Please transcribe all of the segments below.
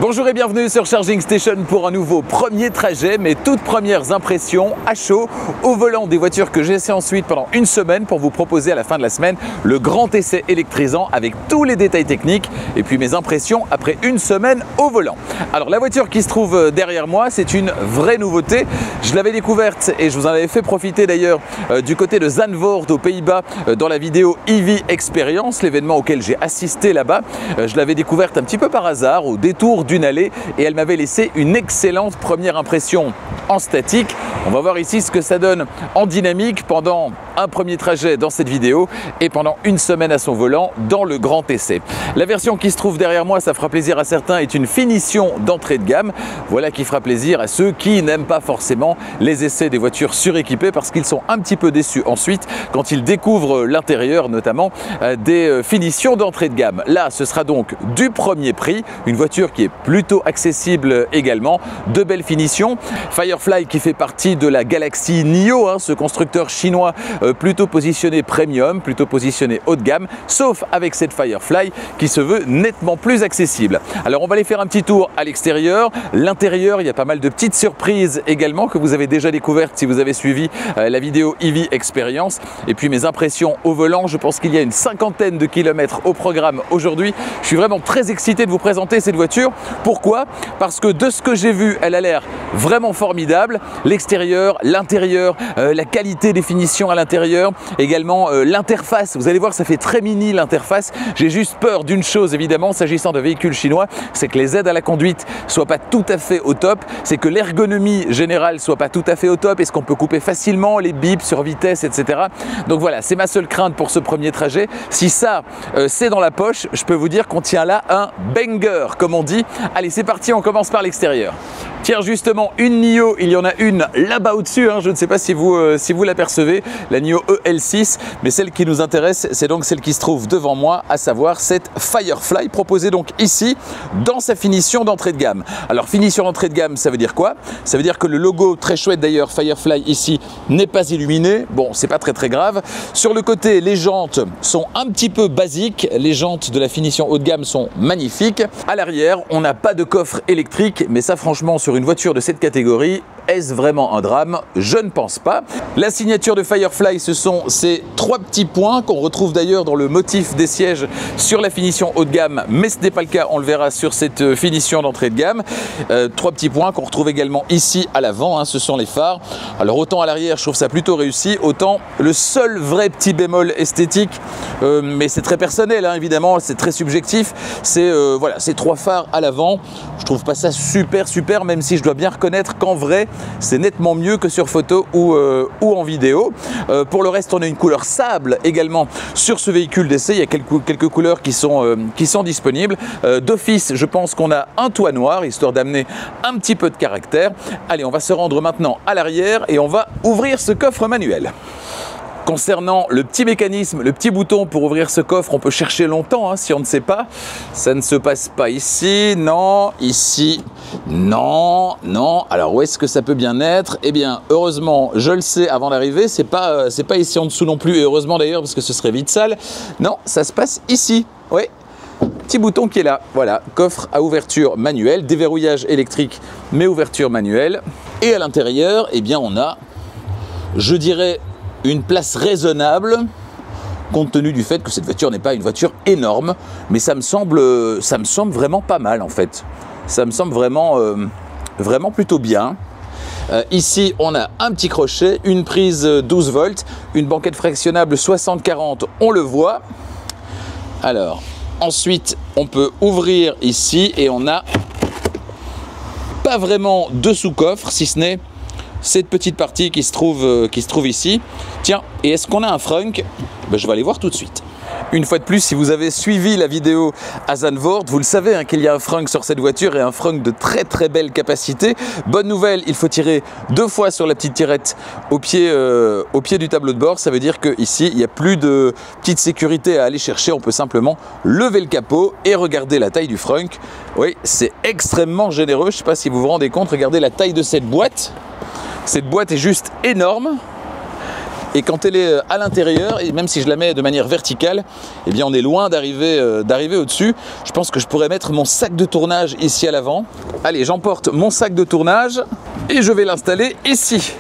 Bonjour et bienvenue sur Charging Station pour un nouveau premier trajet, mes toutes premières impressions à chaud au volant des voitures que j'essaie ensuite pendant une semaine pour vous proposer à la fin de la semaine le grand essai électrisant avec tous les détails techniques et puis mes impressions après une semaine au volant. Alors la voiture qui se trouve derrière moi, c'est une vraie nouveauté. Je l'avais découverte et je vous en avais fait profiter d'ailleurs du côté de Zandvoort aux Pays-Bas dans la vidéo EV Experience, l'événement auquel j'ai assisté là-bas. Je l'avais découverte un petit peu par hasard au détour d'une allée et elle m'avait laissé une excellente première impression en statique. On va voir ici ce que ça donne en dynamique pendant un premier trajet dans cette vidéo et pendant une semaine à son volant dans le grand essai. La version qui se trouve derrière moi, ça fera plaisir à certains, est une finition d'entrée de gamme. Voilà qui fera plaisir à ceux qui n'aiment pas forcément les essais des voitures suréquipées parce qu'ils sont un petit peu déçus ensuite quand ils découvrent l'intérieur notamment des finitions d'entrée de gamme. Là, ce sera donc du premier prix, une voiture qui est plutôt accessible également, de belles finitions. Firefly qui fait partie de la galaxie NIO, ce constructeur chinois plutôt positionné premium, plutôt positionné haut de gamme, sauf avec cette Firefly qui se veut nettement plus accessible. Alors on va aller faire un petit tour à l'extérieur. L'intérieur, il y a pas mal de petites surprises également que vous avez déjà découvertes si vous avez suivi la vidéo EV Experience. Et puis mes impressions au volant, je pense qu'il y a une cinquantaine de kilomètres au programme aujourd'hui. Je suis vraiment très excité de vous présenter cette voiture. Pourquoi? Parce que de ce que j'ai vu, elle a l'air vraiment formidable. L'extérieur, l'intérieur, la qualité des finitions à l'intérieur, également l'interface. Vous allez voir, ça fait très mini l'interface. J'ai juste peur d'une chose évidemment, s'agissant de véhicules chinois, c'est que les aides à la conduite soient pas tout à fait au top, c'est que l'ergonomie générale soit pas tout à fait au top. Est-ce qu'on peut couper facilement les bips sur vitesse, etc. Donc voilà, c'est ma seule crainte pour ce premier trajet. Si ça, c'est dans la poche, je peux vous dire qu'on tient là un banger, comme on dit. Allez, c'est parti, on commence par l'extérieur. Tiens, justement, une NIO, il y en a une là-bas au-dessus, je ne sais pas si vous l'apercevez, la NIO EL6, mais celle qui nous intéresse, c'est donc celle qui se trouve devant moi, à savoir cette Firefly, proposée donc ici, dans sa finition d'entrée de gamme. Alors, finition d'entrée de gamme, ça veut dire quoi? Ça veut dire que le logo, très chouette d'ailleurs, Firefly ici, n'est pas illuminé. Bon, c'est pas très grave. Sur le côté, les jantes sont un petit peu basiques, les jantes de la finition haut de gamme sont magnifiques. À l'arrière, on n'a pas de coffre électrique, mais ça franchement, sur une voiture de cette catégorie, est-ce vraiment un drame? Je ne pense pas. La signature de Firefly, ce sont ces trois petits points qu'on retrouve d'ailleurs dans le motif des sièges sur la finition haut de gamme, mais ce n'est pas le cas, on le verra sur cette finition d'entrée de gamme. Trois petits points qu'on retrouve également ici à l'avant, ce sont les phares. Alors autant à l'arrière, je trouve ça plutôt réussi, autant le seul vrai petit bémol esthétique, mais c'est très personnel évidemment, c'est très subjectif, c'est voilà, ces trois phares à l'avant. Je trouve pas ça super, même si je dois bien reconnaître qu'en vrai, c'est nettement mieux que sur photo ou en vidéo. Pour le reste, on a une couleur sable également sur ce véhicule d'essai. Il y a quelques couleurs qui sont disponibles. D'office, je pense qu'on a un toit noir, histoire d'amener un petit peu de caractère. Allez, on va se rendre maintenant à l'arrière et on va ouvrir ce coffre manuel. Concernant le petit mécanisme, le petit bouton pour ouvrir ce coffre, on peut chercher longtemps si on ne sait pas. Ça ne se passe pas ici, non, ici, non. Alors où est-ce que ça peut bien être? Eh bien, heureusement, je le sais avant d'arriver, c'est pas ici en dessous non plus, et heureusement d'ailleurs parce que ce serait vite sale. Non, ça se passe ici, oui. Petit bouton qui est là, voilà, coffre à ouverture manuelle, déverrouillage électrique, mais ouverture manuelle. Et à l'intérieur, eh bien, on a, je dirais, une place raisonnable compte tenu du fait que cette voiture n'est pas une voiture énorme, mais ça me semble vraiment pas mal en fait. Ça me semble vraiment plutôt bien. Ici, on a un petit crochet, une prise 12 volts, une banquette fractionnable 60-40, on le voit. Alors, ensuite, on peut ouvrir ici et on n'a pas vraiment de sous-coffre, si ce n'est cette petite partie qui se trouve ici. Tiens, et est-ce qu'on a un frunk? Je vais aller voir tout de suite. Une fois de plus, si vous avez suivi la vidéo à Zandvoort, vous le savez qu'il y a un frunk sur cette voiture et un frunk de très belle capacité. Bonne nouvelle, il faut tirer 2 fois sur la petite tirette au pied du tableau de bord. Ça veut dire qu'ici, il n'y a plus de petite sécurité à aller chercher. On peut simplement lever le capot et regarder la taille du frunk. Oui, c'est extrêmement généreux. Je ne sais pas si vous vous rendez compte, regardez la taille de cette boîte. Cette boîte est juste énorme. Et quand elle est à l'intérieur, et même si je la mets de manière verticale, eh bien on est loin d'arriver au-dessus. Je pense que je pourrais mettre mon sac de tournage ici à l'avant. Allez, j'emporte mon sac de tournage et je vais l'installer ici.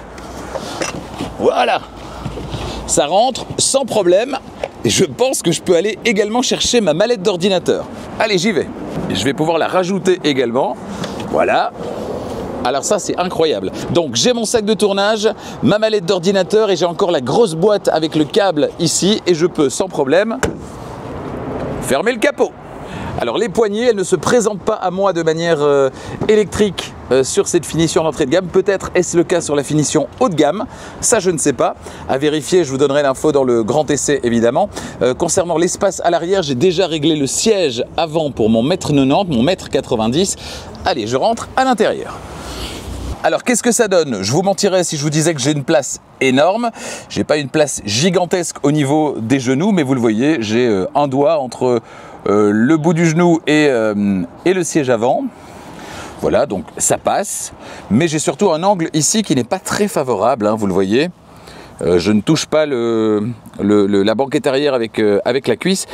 Voilà, ça rentre sans problème. Et je pense que je peux aller également chercher ma mallette d'ordinateur. Allez, j'y vais. Et je vais pouvoir la rajouter également. Voilà. Alors ça, c'est incroyable. Donc, j'ai mon sac de tournage, ma mallette d'ordinateur et j'ai encore la grosse boîte avec le câble ici. Et je peux, sans problème, fermer le capot. Alors, les poignées, elles ne se présentent pas à moi de manière électrique sur cette finition d'entrée de gamme. Peut-être est-ce le cas sur la finition haut de gamme. Ça, je ne sais pas. À vérifier, je vous donnerai l'info dans le grand essai, évidemment. Concernant l'espace à l'arrière, j'ai déjà réglé le siège avant pour mon mètre 90, mon mètre 90. Allez, je rentre à l'intérieur. Alors, qu'est-ce que ça donne? Je vous mentirais si je vous disais que j'ai une place énorme. J'ai pas une place gigantesque au niveau des genoux, mais vous le voyez, j'ai un doigt entre le bout du genou et le siège avant. Voilà, donc ça passe. Mais j'ai surtout un angle ici qui n'est pas très favorable, hein, vous le voyez. Je ne touche pas la banquette arrière avec la cuisse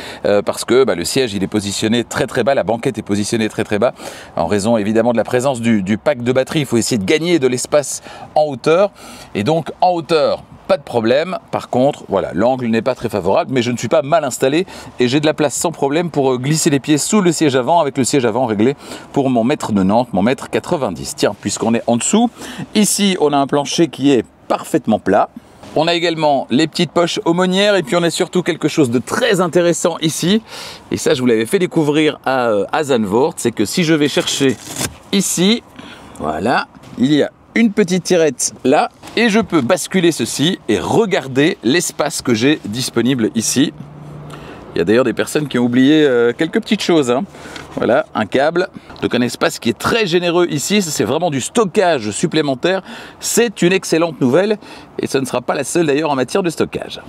parce que le siège il est positionné très très bas, la banquette est positionnée très très bas en raison évidemment de la présence du pack de batterie. Il faut essayer de gagner de l'espace en hauteur et donc en hauteur pas de problème. Par contre voilà, l'angle n'est pas très favorable mais je ne suis pas mal installé et j'ai de la place sans problème pour glisser les pieds sous le siège avant avec le siège avant réglé pour mon mètre 90, mon mètre 90. Tiens, puisqu'on est en dessous, ici on a un plancher qui est parfaitement plat. On a également les petites poches aumônières et puis on a surtout quelque chose de très intéressant ici. Et ça, je vous l'avais fait découvrir à Zandvoort. C'est que si je vais chercher ici, voilà, il y a une petite tirette là et je peux basculer ceci et regarder l'espace que j'ai disponible ici. Il y a d'ailleurs des personnes qui ont oublié quelques petites choses, hein. Voilà, un câble, donc un espace qui est très généreux ici, c'est vraiment du stockage supplémentaire. C'est une excellente nouvelle et ce ne sera pas la seule d'ailleurs en matière de stockage.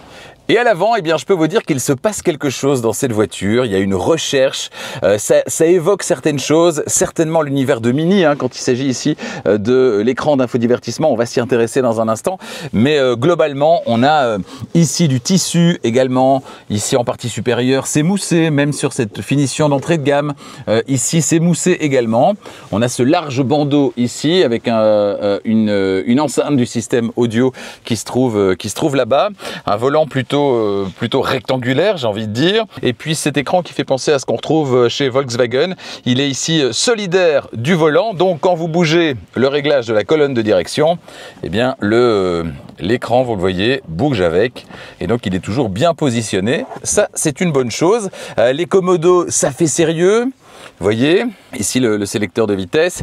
Et à l'avant, eh bien, je peux vous dire qu'il se passe quelque chose dans cette voiture. Il y a une recherche, ça évoque certaines choses, certainement l'univers de Mini, hein, quand il s'agit ici de l'écran d'infodivertissement. On va s'y intéresser dans un instant. Mais globalement, on a ici du tissu également. Ici, en partie supérieure, c'est moussé, même sur cette finition d'entrée de gamme. Ici, c'est moussé également. On a ce large bandeau ici avec une enceinte du système audio qui se trouve là-bas. Un volant plutôt rectangulaire, j'ai envie de dire. Et puis cet écran qui fait penser à ce qu'on retrouve chez Volkswagen. Il est ici solidaire du volant. Donc quand vous bougez le réglage de la colonne de direction, eh bien l'écran, vous le voyez, bouge avec. Et donc il est toujours bien positionné. Ça, c'est une bonne chose. Les commodos, ça fait sérieux. Vous voyez, ici le sélecteur de vitesse.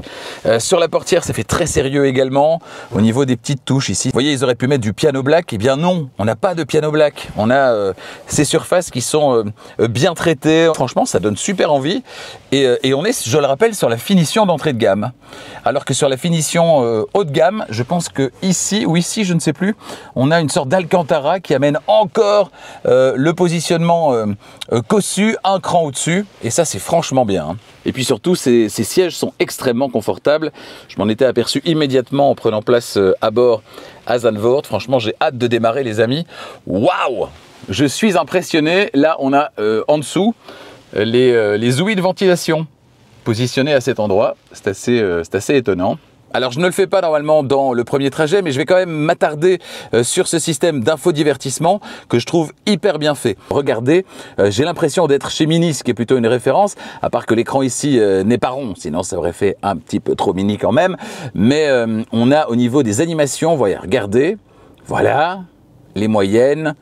Sur la portière, ça fait très sérieux également. Au niveau des petites touches ici, vous voyez, ils auraient pu mettre du piano black. Eh bien non, on n'a pas de piano black. On a ces surfaces qui sont bien traitées. Franchement, ça donne super envie. Et on est, je le rappelle, sur la finition d'entrée de gamme. Alors que sur la finition haut de gamme, je pense que ici, ou ici, je ne sais plus, on a une sorte d'Alcantara qui amène encore le positionnement cossu un cran au-dessus. Et ça, c'est franchement bien, hein. Et puis surtout, ces sièges sont extrêmement confortables. Je m'en étais aperçu immédiatement en prenant place à bord à Zandvoort. Franchement, j'ai hâte de démarrer, les amis. Waouh! Je suis impressionné. Là, on a en dessous les ouïes de ventilation positionnées à cet endroit. C'est assez étonnant. Alors je ne le fais pas normalement dans le premier trajet, mais je vais quand même m'attarder sur ce système d'infodivertissement que je trouve hyper bien fait. Regardez, j'ai l'impression d'être chez Mini, ce qui est plutôt une référence, à part que l'écran ici n'est pas rond, sinon ça aurait fait un petit peu trop mini quand même. Mais on a au niveau des animations, voyez, regardez, voilà, les moyennes,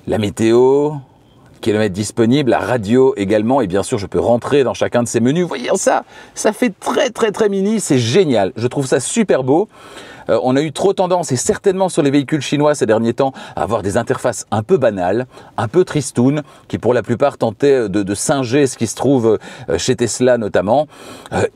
la météo, kilomètres disponibles, la radio également, et bien sûr je peux rentrer dans chacun de ces menus. Vous voyez ça fait très mini, c'est génial, je trouve ça super beau. On a eu trop tendance, et certainement sur les véhicules chinois ces derniers temps, à avoir des interfaces un peu banales, un peu tristounes, qui pour la plupart tentaient de singer ce qui se trouve chez Tesla notamment.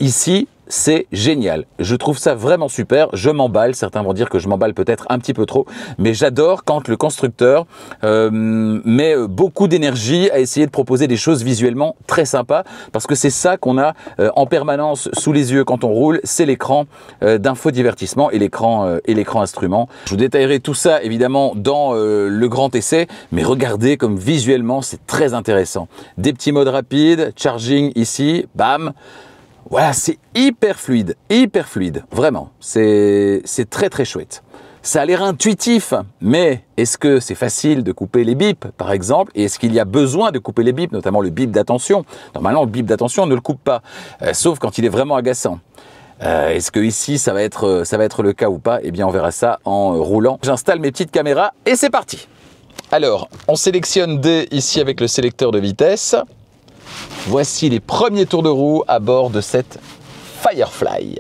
Ici, c'est génial. Je trouve ça vraiment super. Je m'emballe. Certains vont dire que je m'emballe peut-être un petit peu trop, mais j'adore quand le constructeur met beaucoup d'énergie à essayer de proposer des choses visuellement très sympas, parce que c'est ça qu'on a en permanence sous les yeux quand on roule, c'est l'écran d'infodivertissement et l'écran instrument. Je vous détaillerai tout ça évidemment dans le grand essai, mais regardez comme visuellement c'est très intéressant. Des petits modes rapides, charging ici, bam. Voilà, c'est hyper fluide, vraiment. C'est très très chouette. Ça a l'air intuitif, mais est-ce que c'est facile de couper les bips, par exemple? Et est-ce qu'il y a besoin de couper les bips, notamment le bip d'attention? Normalement, le bip d'attention, on ne le coupe pas, sauf quand il est vraiment agaçant. Est-ce que ici, ça va être le cas ou pas? Eh bien, on verra ça en roulant. J'installe mes petites caméras et c'est parti. Alors, on sélectionne D ici avec le sélecteur de vitesse. Voici les premiers tours de roue à bord de cette Firefly.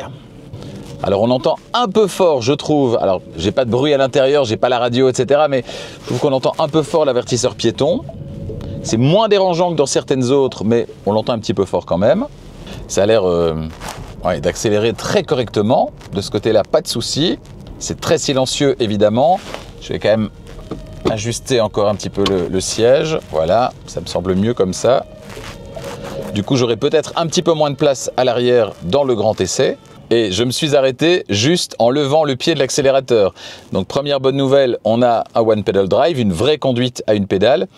Alors on entend un peu fort, je trouve, alors j'ai pas de bruit à l'intérieur, j'ai pas la radio, etc. Mais je trouve qu'on entend un peu fort l'avertisseur piéton. C'est moins dérangeant que dans certaines autres, mais on l'entend un petit peu fort quand même. Ça a l'air d'accélérer très correctement. De ce côté-là, pas de souci. C'est très silencieux, évidemment. Je vais quand même ajuster encore un petit peu le siège. Voilà, ça me semble mieux comme ça. Du coup, j'aurai peut-être un petit peu moins de place à l'arrière dans le grand essai. Et je me suis arrêté juste en levant le pied de l'accélérateur. Donc, première bonne nouvelle, on a un One Pedal Drive, une vraie conduite à une pédale.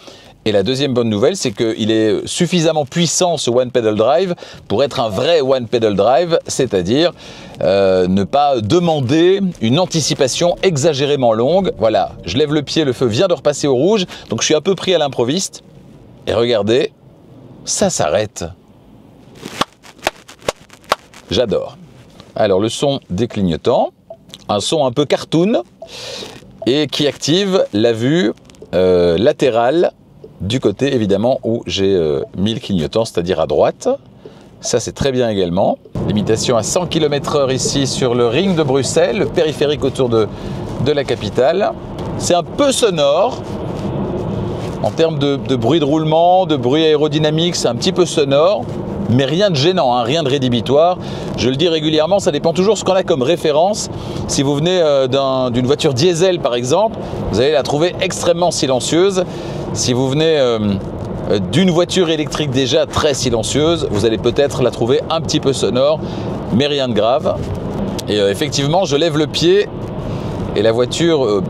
Et la deuxième bonne nouvelle, c'est qu'il est suffisamment puissant, ce One Pedal Drive, pour être un vrai One Pedal Drive, c'est-à-dire ne pas demander une anticipation exagérément longue. Voilà, je lève le pied, le feu vient de repasser au rouge, donc je suis un peu pris à l'improviste. Et regardez, ça s'arrête. J'adore. Alors le son des clignotants, un son un peu cartoon et qui active la vue latérale du côté évidemment où j'ai mis le clignotant, c'est-à-dire à droite. Ça c'est très bien également. Limitation à 100 km/h ici sur le ring de Bruxelles, le périphérique autour de la capitale. C'est un peu sonore. En termes de bruit de roulement, de bruit aérodynamique, c'est un petit peu sonore, mais rien de gênant, hein, rien de rédhibitoire. Je le dis régulièrement, ça dépend toujours de ce qu'on a comme référence. Si vous venez d'une voiture diesel par exemple, vous allez la trouver extrêmement silencieuse. Si vous venez d'une voiture électrique déjà très silencieuse, vous allez peut-être la trouver un petit peu sonore, mais rien de grave. Et effectivement, je lève le pied et la voiture...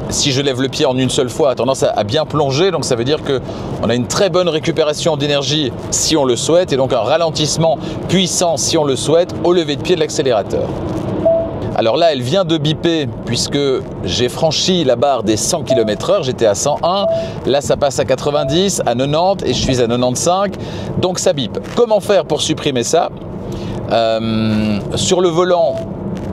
si je lève le pied en une seule fois, a tendance à bien plonger, donc ça veut dire qu'on a une très bonne récupération d'énergie si on le souhaite, et donc un ralentissement puissant si on le souhaite au lever de pied de l'accélérateur. Alors là, elle vient de biper puisque j'ai franchi la barre des 100 km/h, j'étais à 101, là ça passe à 90, à 90 et je suis à 95, donc ça bip. Comment faire pour supprimer ça? Sur le volant,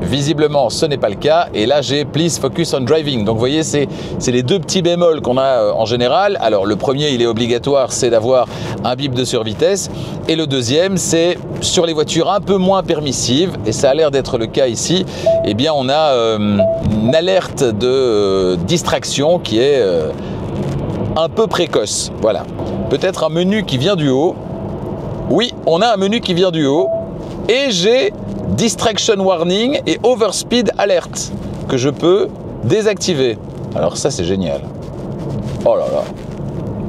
visiblement, ce n'est pas le cas. Et là, j'ai Please Focus on Driving. Donc, vous voyez, c'est les deux petits bémols qu'on a en général. Alors, le premier, il est obligatoire, c'est d'avoir un bip de survitesse. Et le deuxième, c'est sur les voitures un peu moins permissives. Et ça a l'air d'être le cas ici. Eh bien, on a une alerte de distraction qui est un peu précoce. Voilà. Peut-être un menu qui vient du haut. Oui, on a un menu qui vient du haut. Et j'ai Distraction Warning et Overspeed Alert que je peux désactiver. Alors ça c'est génial. Oh là là.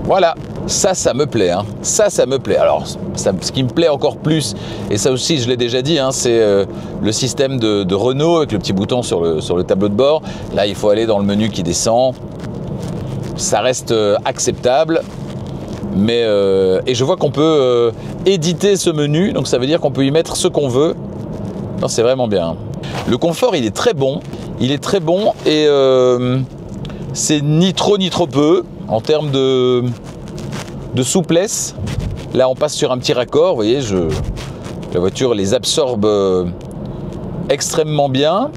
Voilà, ça me plaît. Hein. Ça me plaît. Alors ce qui me plaît encore plus, et ça aussi je l'ai déjà dit, hein, c'est le système de Renault avec le petit bouton sur le tableau de bord. Là il faut aller dans le menu qui descend. Ça reste acceptable. Mais et je vois qu'on peut éditer ce menu, donc ça veut dire qu'on peut y mettre ce qu'on veut. Non, c'est vraiment bien. Le confort, il est très bon. Il est très bon et c'est ni trop peu en termes de souplesse. Là, on passe sur un petit raccord. Vous voyez, la voiture les absorbe extrêmement bien,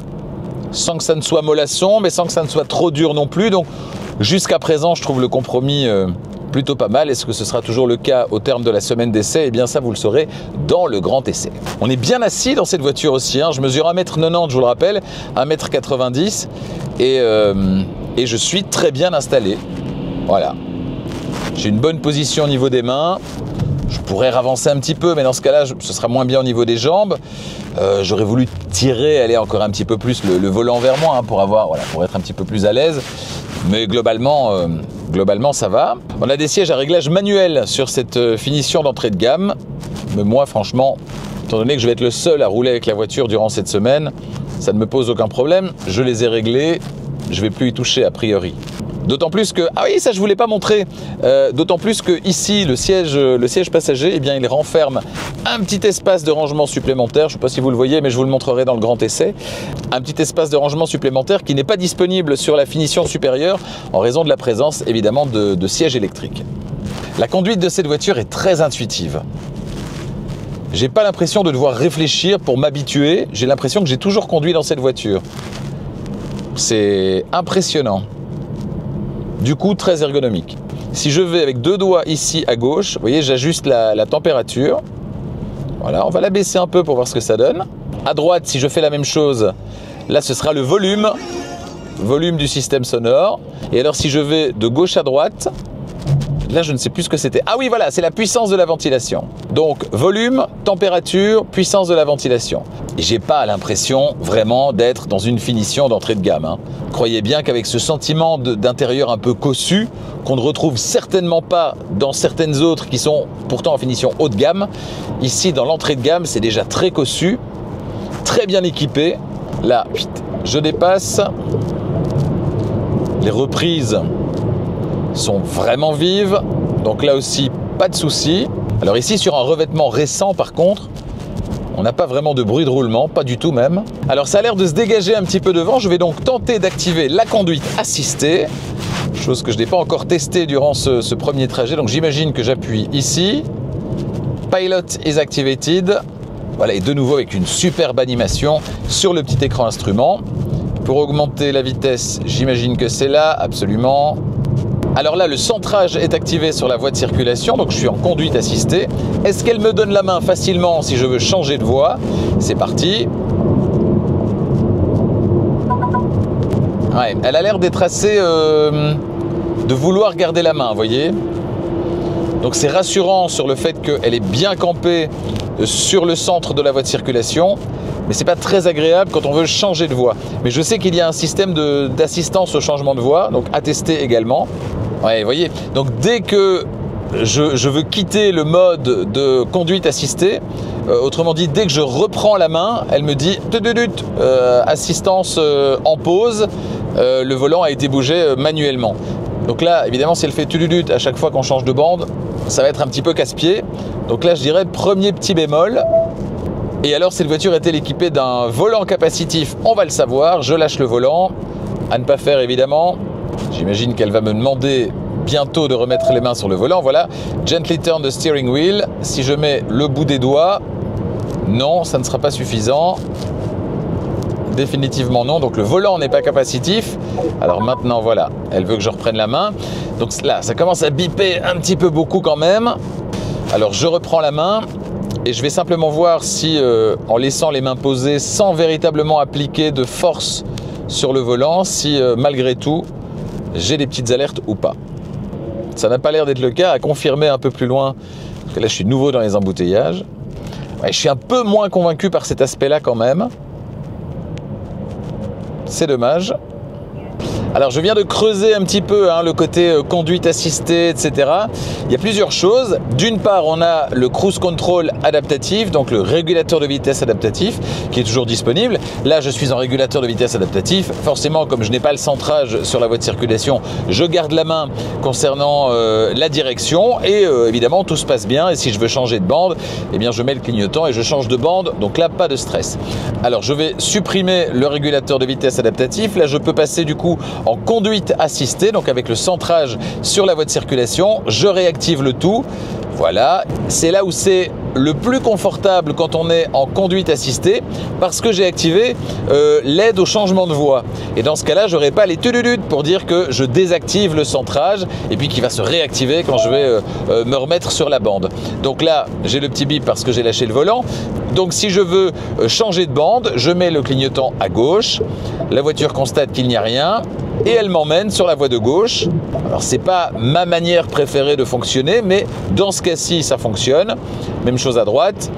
sans que ça ne soit mollasson, mais sans que ça ne soit trop dur non plus. Donc, jusqu'à présent, je trouve le compromis plutôt pas mal. Est-ce que ce sera toujours le cas au terme de la semaine d'essai? Eh bien ça vous le saurez dans le grand essai. On est bien assis dans cette voiture aussi, hein. Je mesure 1m90, je vous le rappelle, 1m90 et je suis très bien installé. Voilà. J'ai une bonne position au niveau des mains. Je pourrais ravancer un petit peu, mais dans ce cas-là, ce sera moins bien au niveau des jambes. J'aurais voulu tirer, aller encore un petit peu plus le volant vers moi, hein, pour être un petit peu plus à l'aise. Mais globalement, ça va. On a des sièges à réglage manuel sur cette finition d'entrée de gamme. Mais moi, franchement, étant donné que je vais être le seul à rouler avec la voiture durant cette semaine, ça ne me pose aucun problème. Je les ai réglés, je ne vais plus y toucher a priori. D'autant plus que, ah oui, ça je ne voulais pas montrer, d'autant plus que ici, le siège passager, eh bien, il renferme un petit espace de rangement supplémentaire. Je ne sais pas si vous le voyez, mais je vous le montrerai dans le grand essai. Un petit espace de rangement supplémentaire qui n'est pas disponible sur la finition supérieure en raison de la présence, évidemment, de sièges électriques. La conduite de cette voiture est très intuitive. J'ai pas l'impression de devoir réfléchir pour m'habituer. J'ai l'impression que j'ai toujours conduit dans cette voiture. C'est impressionnant. Du coup, très ergonomique. Si je vais avec 2 doigts ici à gauche, vous voyez, j'ajuste la température. Voilà, on va la baisser un peu pour voir ce que ça donne. À droite, si je fais la même chose, là, ce sera le volume du système sonore. Et alors, si je vais de gauche à droite, là, je ne sais plus ce que c'était. Ah oui, voilà, c'est la puissance de la ventilation. Donc, volume, température, puissance de la ventilation. Et j'ai pas l'impression vraiment d'être dans une finition d'entrée de gamme, hein. Croyez bien qu'avec ce sentiment d'intérieur un peu cossu, qu'on ne retrouve certainement pas dans certaines autres qui sont pourtant en finition haut de gamme, ici, dans l'entrée de gamme, c'est déjà très cossu, très bien équipé. Là, je dépasse. Les reprises sont vraiment vives, donc là aussi pas de souci. Alors ici sur un revêtement récent par contre, on n'a pas vraiment de bruit de roulement, pas du tout même. Alors ça a l'air de se dégager un petit peu devant, je vais donc tenter d'activer la conduite assistée, chose que je n'ai pas encore testée durant ce premier trajet, donc j'imagine que j'appuie ici, Pilot is activated, voilà, et de nouveau avec une superbe animation sur le petit écran instrument. Pour augmenter la vitesse, j'imagine que c'est là, absolument. Alors là, le centrage est activé sur la voie de circulation, donc je suis en conduite assistée. Est-ce qu'elle me donne la main facilement si je veux changer de voie? C'est parti. Ouais, elle a l'air d'être assez... de vouloir garder la main, vous voyez. Donc c'est rassurant sur le fait qu'elle est bien campée sur le centre de la voie de circulation. Mais c'est pas très agréable quand on veut changer de voie. Mais je sais qu'il y a un système d'assistance au changement de voie, donc à tester également. Ouais, vous voyez, donc dès que je veux quitter le mode de conduite assistée, autrement dit, dès que je reprends la main, elle me dit assistance en pause, le volant a été bougé manuellement. Donc là, évidemment, si elle fait tududut à chaque fois qu'on change de bande, ça va être un petit peu casse-pied. Donc là, je dirais premier petit bémol. Et alors, cette voiture est-elle équipée d'un volant capacitif? On va le savoir. Je lâche le volant. À ne pas faire, évidemment. J'imagine qu'elle va me demander bientôt de remettre les mains sur le volant. Voilà. Gently turn the steering wheel. Si je mets le bout des doigts, non, ça ne sera pas suffisant. Définitivement non. Donc le volant n'est pas capacitif. Alors maintenant, voilà. Elle veut que je reprenne la main. Donc là, ça commence à biper un petit peu beaucoup quand même. Alors je reprends la main. Et je vais simplement voir si, en laissant les mains posées sans véritablement appliquer de force sur le volant, si malgré tout, j'ai des petites alertes ou pas. Ça n'a pas l'air d'être le cas, à confirmer un peu plus loin, parce que là je suis nouveau dans les embouteillages. Ouais, je suis un peu moins convaincu par cet aspect-là quand même. C'est dommage. Alors je viens de creuser un petit peu le côté conduite assistée, etc. Il y a plusieurs choses. D'une part, on a le cruise control adaptatif, donc le régulateur de vitesse adaptatif, qui est toujours disponible. Là, je suis en régulateur de vitesse adaptatif. Forcément, comme je n'ai pas le centrage sur la voie de circulation, je garde la main concernant la direction. Et évidemment, tout se passe bien. Et si je veux changer de bande, eh bien, je mets le clignotant et je change de bande. Donc là, pas de stress. Alors, je vais supprimer le régulateur de vitesse adaptatif. Là, je peux passer du coup en conduite assistée, donc avec le centrage sur la voie de circulation. Je réactive le tout. Voilà, c'est là où c'est le plus confortable quand on est en conduite assistée, parce que j'ai activé l'aide au changement de voie. Et dans ce cas-là, je n'aurai pas les tududut pour dire que je désactive le centrage et puis qu'il va se réactiver quand je vais me remettre sur la bande. Donc là, j'ai le petit bip parce que j'ai lâché le volant. Donc si je veux changer de bande, je mets le clignotant à gauche. La voiture constate qu'il n'y a rien. et elle m'emmène sur la voie de gauche. Alors c'est pas ma manière préférée de fonctionner, mais dans ce cas-ci ça fonctionne. Même chose à droite.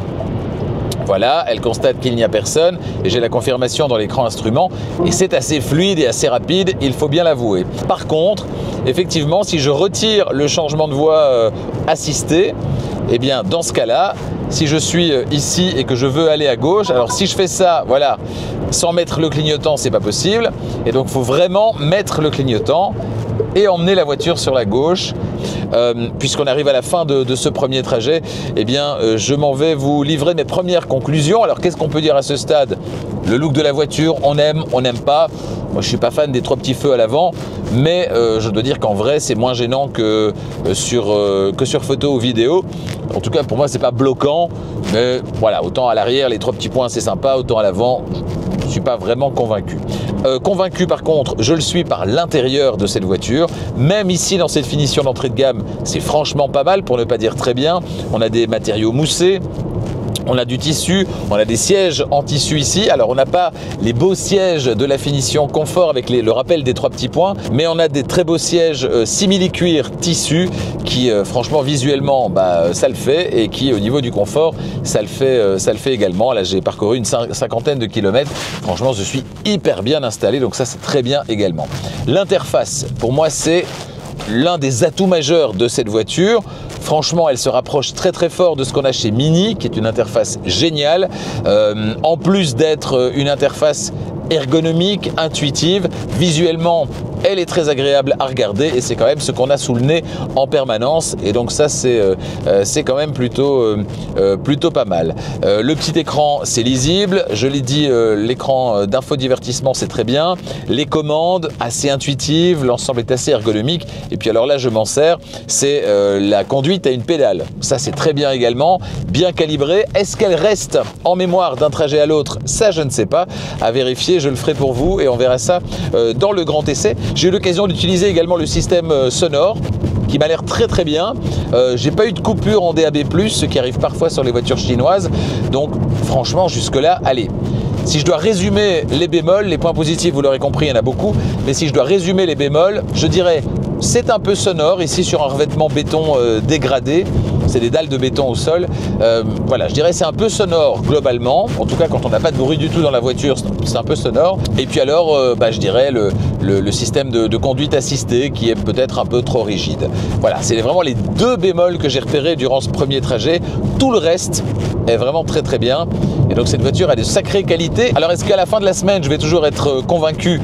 Voilà, elle constate qu'il n'y a personne et j'ai la confirmation dans l'écran instrument et c'est assez fluide et assez rapide, il faut bien l'avouer. Par contre, effectivement, si je retire le changement de voie assisté, eh bien dans ce cas-là, si je suis ici et que je veux aller à gauche, alors si je fais ça, voilà, sans mettre le clignotant, c'est pas possible. Et donc il faut vraiment mettre le clignotant et emmener la voiture sur la gauche. Puisqu'on arrive à la fin de ce premier trajet, eh bien, je m'en vais vous livrer mes premières conclusions. Alors, qu'est-ce qu'on peut dire à ce stade? Le look de la voiture, on aime, on n'aime pas. Moi, je suis pas fan des 3 petits feux à l'avant, mais je dois dire qu'en vrai, c'est moins gênant que sur photo ou vidéo. En tout cas, pour moi, c'est pas bloquant. Mais voilà, autant à l'arrière, les 3 petits points, c'est sympa. Autant à l'avant, je ne suis pas vraiment convaincu. Convaincu par contre, je le suis par l'intérieur de cette voiture. Même ici dans cette finition d'entrée de gamme, c'est franchement pas mal pour ne pas dire très bien. On a des matériaux moussés. On a du tissu, on a des sièges en tissu ici. Alors on n'a pas les beaux sièges de la finition confort avec le rappel des 3 petits points, mais on a des très beaux sièges simili-cuir tissu qui franchement visuellement ça le fait et qui au niveau du confort ça le fait également. Là j'ai parcouru une cinquantaine de kilomètres. Franchement je suis hyper bien installé, donc ça c'est très bien également. L'interface pour moi c'est l'un des atouts majeurs de cette voiture. Franchement, elle se rapproche très très fort de ce qu'on a chez Mini, qui est une interface géniale. En plus d'être une interface ergonomique, intuitive, visuellement, elle est très agréable à regarder et c'est quand même ce qu'on a sous le nez en permanence. Et donc ça, c'est quand même plutôt pas mal. Le petit écran, c'est lisible. Je l'ai dit, l'écran d'infodivertissement, c'est très bien. Les commandes, assez intuitives. L'ensemble est assez ergonomique. Et puis alors là, je m'en sers. C'est la conduite à une pédale. Ça, c'est très bien également. Bien calibré. Est-ce qu'elle reste en mémoire d'un trajet à l'autre? Ça, je ne sais pas. À vérifier, je le ferai pour vous et on verra ça dans le grand essai. J'ai eu l'occasion d'utiliser également le système sonore qui m'a l'air très très bien. J'ai pas eu de coupure en DAB+, ce qui arrive parfois sur les voitures chinoises. Donc franchement jusque là, allez. Si je dois résumer les bémols, les points positifs, vous l'aurez compris, il y en a beaucoup. Mais si je dois résumer les bémols, je dirais c'est un peu sonore ici sur un revêtement béton dégradé. C'est des dalles de béton au sol. Voilà, je dirais c'est un peu sonore globalement. En tout cas, quand on n'a pas de bruit du tout dans la voiture, c'est un peu sonore. Et puis alors, je dirais le système de conduite assistée qui est peut-être un peu trop rigide. Voilà, c'est vraiment les 2 bémols que j'ai repérés durant ce premier trajet. Tout le reste est vraiment très très bien. Et donc cette voiture a de sacrées qualités. Alors est-ce qu'à la fin de la semaine, je vais toujours être convaincu?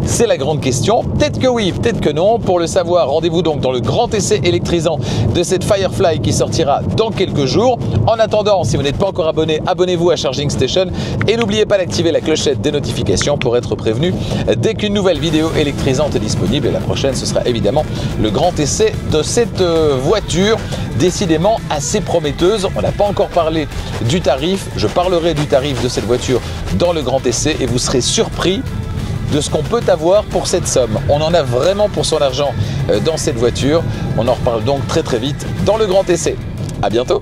C'est la grande question. Peut-être que oui, peut-être que non. Pour le savoir, rendez-vous donc dans le grand essai électrisant de cette Firefly qui sortira dans quelques jours. En attendant, si vous n'êtes pas encore abonné, abonnez-vous à Charging Station et n'oubliez pas d'activer la clochette des notifications pour être prévenu dès qu'une nouvelle vidéo électrisante est disponible. Et la prochaine, ce sera évidemment le grand essai de cette voiture, décidément assez prometteuse. On n'a pas encore parlé du tarif. Je parlerai du tarif de cette voiture dans le grand essai et vous serez surpris de ce qu'on peut avoir pour cette somme. On en a vraiment pour son argent dans cette voiture. On en reparle donc très très vite dans le grand essai. À bientôt.